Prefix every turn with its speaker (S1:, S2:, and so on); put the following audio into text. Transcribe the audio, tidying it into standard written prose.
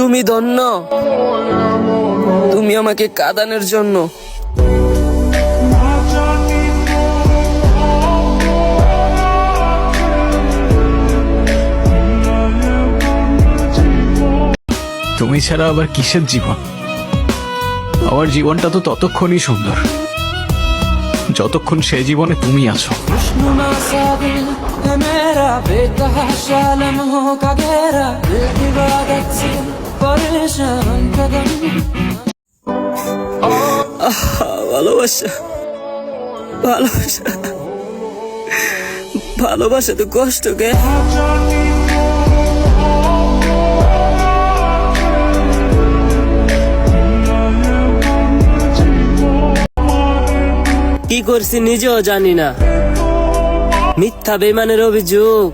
S1: তুমি ধন্য, তুমি আমাকে কাঁদানোর জন্য।
S2: তুমি ছাড়া আবার কিসের জীবন? আমার জীবনটা তো ততক্ষণই সুন্দর যতক্ষণ সে জীবনে তুমি আছো।
S1: ভালোবাসা, ভালোবাসা, ভালোবাসা তো কষ্ট গে। কি করছি নিজেও জানি না, মিথ্যা বেইমানের অভিযোগ